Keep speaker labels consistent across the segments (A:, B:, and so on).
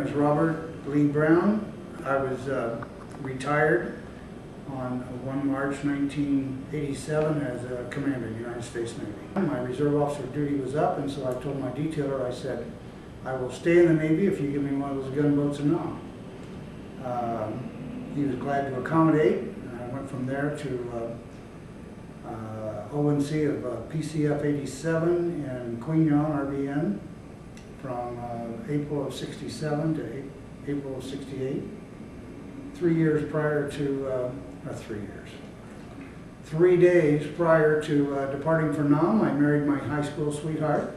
A: is Robert Lee Brown. I was retired on 1 March 1987 as a commander in the United States Navy. My reserve officer duty was up, and so I told my detailer, I said, I will stay in the Navy if you give me one of those gunboats and Nam. He was glad to accommodate, and I went from there to ONC of PCF 87 in Queen Yon, RBN, from April of 67 to April of 68. 3 years prior to, 3 years. 3 days prior to departing for Nam, I married my high school sweetheart.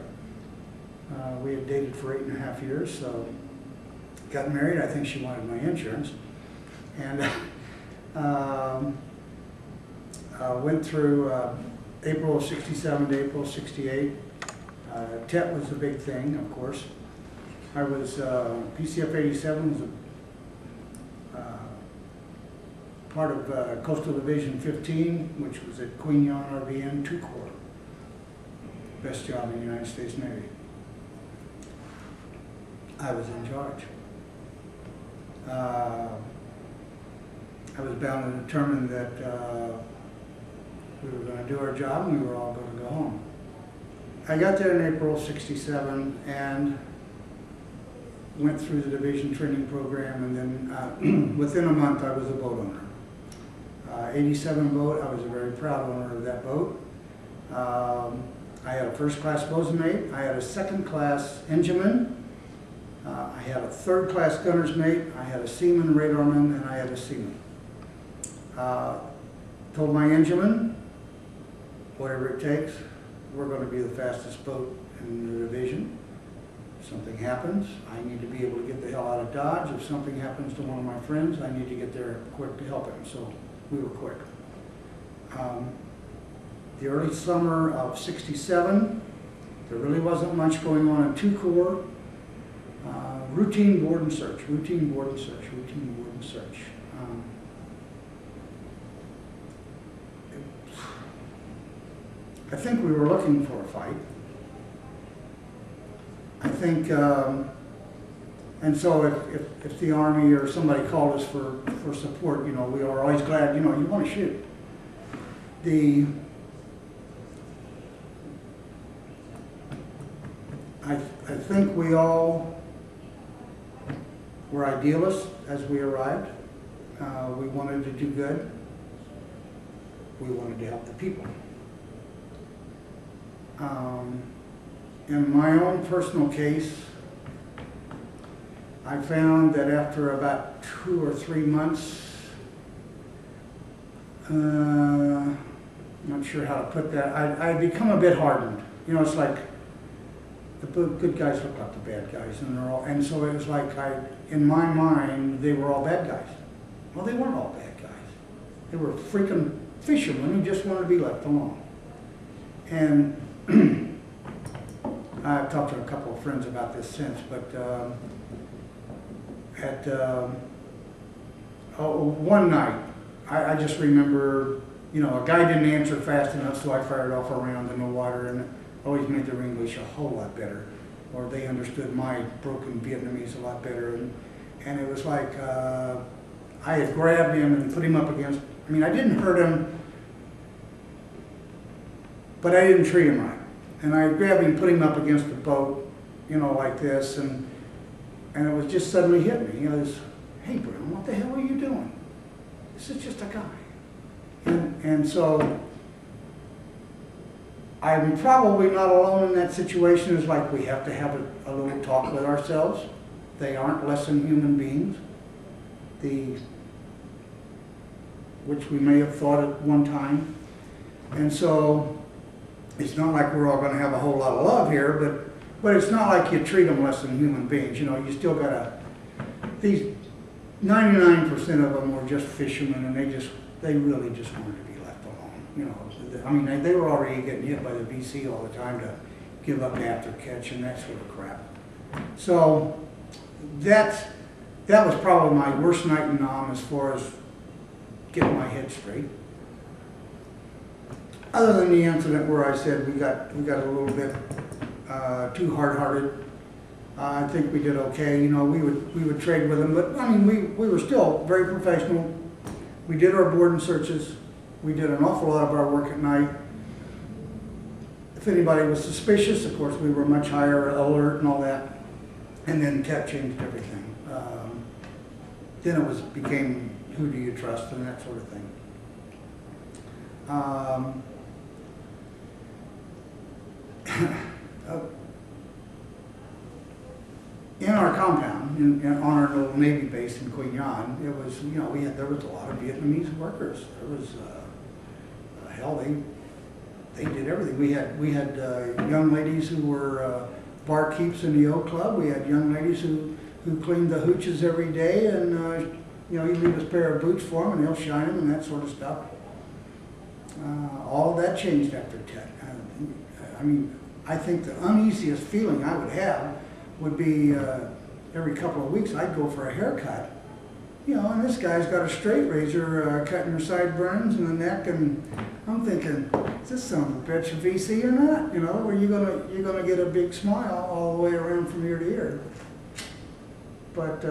A: We had dated for 8.5 years, so got married. I think she wanted my insurance. And went through April of 67 to April of 68. TET was a big thing, of course. I was, PCF 87 was part of Coastal Division 15, which was at Queen Yon, RBN, 2 Corps. Best job in the United States Navy. I was in charge. I was bound and determined that we were going to do our job and we were all going to go home. I got there in April of 67 and went through the division training program, and then within a month I was a boat owner. 87 boat, I was a very proud owner of that boat. I had a first class bosun mate, I had a second class engineman, I had a third class gunner's mate, I had a seaman, radarman, and I had a seaman. Told my engineman, whatever it takes, we're going to be the fastest boat in the division. If something happens, I need to be able to get the hell out of Dodge. If something happens to one of my friends, I need to get there quick to help him. So we were quick. The early summer of 67, there really wasn't much going on in 2 Corps. Routine board and search, routine board and search, routine board and search. I think we were looking for a fight. I think, and so if the Army or somebody called us for support, you know, we were always glad, you know, you want to shoot. I think we all were idealists as we arrived. We wanted to do good. We wanted to help the people. In my own personal case, I found that after about 2 or 3 months, not sure how to put that, I'd become a bit hardened. You know, it's like the good guys look like the bad guys, and so it was like in my mind, they were all bad guys. Well, they weren't all bad guys. They were freaking fishermen who just wanted to be left alone. And I've talked to a couple of friends about this since, but one night, I just remember, you know, a guy didn't answer fast enough, so I fired off a round in the water, and always made their English a whole lot better, or they understood my broken Vietnamese a lot better, and it was like I had grabbed him and put him up against, I mean, I didn't hurt him, but I didn't treat him right. And I grabbed him, put him up against the boat, you know, like this, and it was just suddenly hit me. He goes, hey, Brown, what the hell are you doing? This is just a guy. And so I'm probably not alone in that situation. It's like we have to have a little talk with ourselves. They aren't less than human beings, which we may have thought at one time. And so it's not like we're all going to have a whole lot of love here, but it's not like you treat them less than human beings. You know, you still got to, these 99% of them were just fishermen, and they really just wanted to be left alone. You know, I mean, they were already getting hit by the VC all the time to give up after catch and that sort of crap. So that was probably my worst night in Nam as far as getting my head straight. Other than the incident where I said we got a little bit too hard-hearted, I think we did okay. You know, we would trade with them, but I mean, we were still very professional. We did our board and searches. We did an awful lot of our work at night. If anybody was suspicious, of course, we were much higher alert and all that. And then TEP changed everything. Then it became who do you trust and that sort of thing. In our compound, on our little Navy base in Queen Yan, it was, you know, there was a lot of Vietnamese workers. There was, hell, they did everything. We had young ladies who were barkeeps in the O Club. We had young ladies who cleaned the hooches every day, and you know, you leave a pair of boots for them, and they'll shine them and that sort of stuff. All of that changed after TEC. I mean, I think the uneasiest feeling I would have would be every couple of weeks I'd go for a haircut. You know, and this guy's got a straight razor cutting your sideburns and the neck, and I'm thinking, is this son of a bitch a VC or not? You know, or you're gonna get a big smile all the way around from ear to ear. But